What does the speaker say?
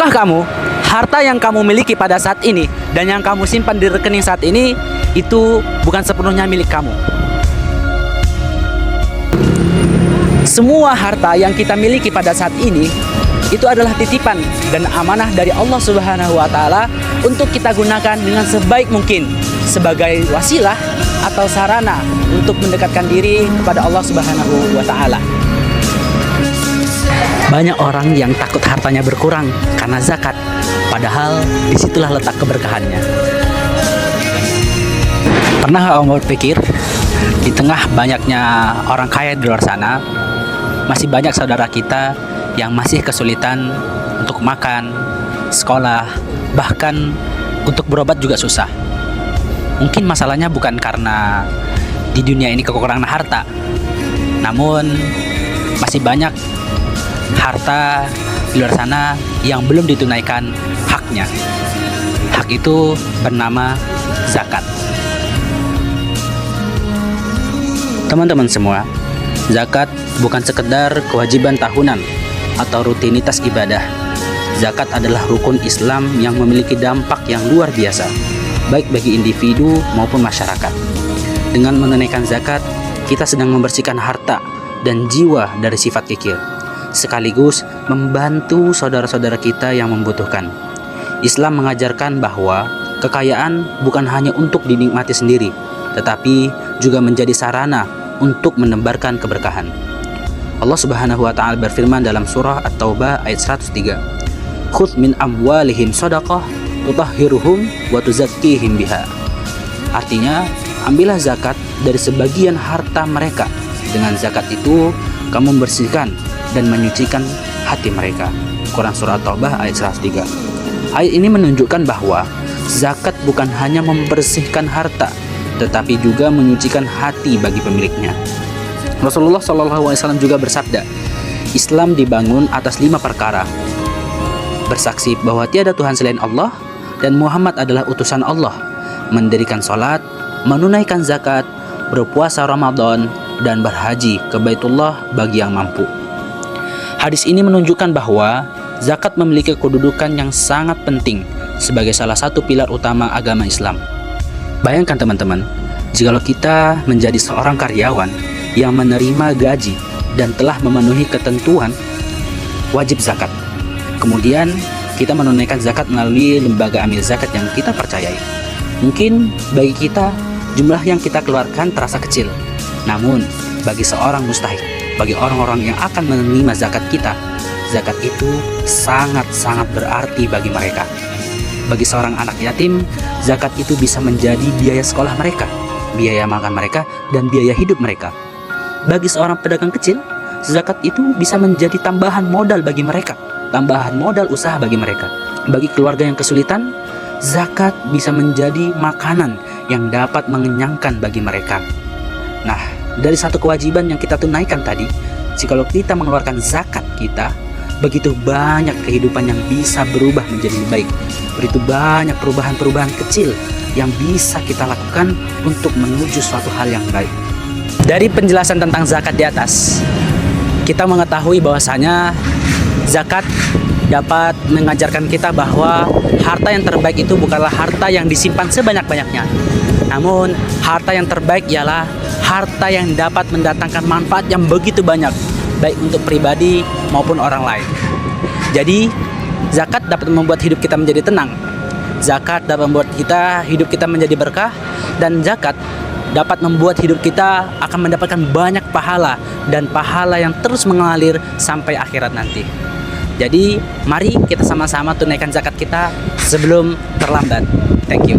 Tahukah kamu, harta yang kamu miliki pada saat ini dan yang kamu simpan di rekening saat ini itu bukan sepenuhnya milik kamu. Semua harta yang kita miliki pada saat ini itu adalah titipan dan amanah dari Allah Subhanahu wa Ta'ala untuk kita gunakan dengan sebaik mungkin sebagai wasilah atau sarana untuk mendekatkan diri kepada Allah Subhanahu wa Ta'ala. Banyak orang yang takut hartanya berkurang karena zakat, padahal disitulah letak keberkahannya. Pernah kamu berpikir, di tengah banyaknya orang kaya di luar sana, masih banyak saudara kita yang masih kesulitan untuk makan, sekolah, bahkan untuk berobat juga susah. Mungkin masalahnya bukan karena di dunia ini kekurangan harta, namun masih banyak harta di luar sana yang belum ditunaikan haknya. Hak itu bernama zakat. Teman-teman semua, zakat bukan sekedar kewajiban tahunan atau rutinitas ibadah. Zakat adalah rukun Islam yang memiliki dampak yang luar biasa, baik bagi individu maupun masyarakat. Dengan menunaikan zakat, kita sedang membersihkan harta dan jiwa dari sifat kikir, sekaligus membantu saudara-saudara kita yang membutuhkan. Islam mengajarkan bahwa kekayaan bukan hanya untuk dinikmati sendiri, tetapi juga menjadi sarana untuk menebarkan keberkahan. Allah Subhanahu wa Ta'ala berfirman dalam surah At-Taubah ayat 103, "Khudz min amwalihim shadaqah tutahhiruhum wa tuzakkihim biha." Artinya, ambillah zakat dari sebagian harta mereka. Dengan zakat itu, kamu membersihkan dan menyucikan hati mereka. Quran surah At-Taubah ayat 103. Ayat ini menunjukkan bahwa zakat bukan hanya membersihkan harta, tetapi juga menyucikan hati bagi pemiliknya. Rasulullah SAW juga bersabda, Islam dibangun atas 5 perkara: bersaksi bahwa tiada Tuhan selain Allah dan Muhammad adalah utusan Allah, mendirikan sholat, menunaikan zakat, berpuasa Ramadan, dan berhaji ke Baitullah bagi yang mampu. Hadis ini menunjukkan bahwa zakat memiliki kedudukan yang sangat penting sebagai salah satu pilar utama agama Islam. Bayangkan teman-teman, jikalau kita menjadi seorang karyawan yang menerima gaji dan telah memenuhi ketentuan wajib zakat. Kemudian kita menunaikan zakat melalui lembaga amil zakat yang kita percayai. Mungkin bagi kita jumlah yang kita keluarkan terasa kecil, namun bagi seorang mustahik, bagi orang-orang yang akan menerima zakat kita, zakat itu sangat-sangat berarti bagi mereka. Bagi seorang anak yatim, zakat itu bisa menjadi biaya sekolah mereka, biaya makan mereka, dan biaya hidup mereka. Bagi seorang pedagang kecil, zakat itu bisa menjadi tambahan modal bagi mereka, tambahan modal usaha bagi mereka. Bagi keluarga yang kesulitan, zakat bisa menjadi makanan yang dapat mengenyangkan bagi mereka. Nah, dari satu kewajiban yang kita tunaikan tadi, jikalau kita mengeluarkan zakat kita, begitu banyak kehidupan yang bisa berubah menjadi lebih baik. Begitu banyak perubahan-perubahan kecil yang bisa kita lakukan untuk menuju suatu hal yang baik. Dari penjelasan tentang zakat di atas, kita mengetahui bahwasanya zakat dapat mengajarkan kita bahwa harta yang terbaik itu bukanlah harta yang disimpan sebanyak-banyaknya. Namun, harta yang terbaik ialah harta yang dapat mendatangkan manfaat yang begitu banyak, baik untuk pribadi maupun orang lain. Jadi, zakat dapat membuat hidup kita menjadi tenang. Zakat dapat membuat hidup kita menjadi berkah, dan zakat dapat membuat hidup kita akan mendapatkan banyak pahala, dan pahala yang terus mengalir sampai akhirat nanti. Jadi, mari kita sama-sama tunaikan zakat kita sebelum terlambat. Thank you.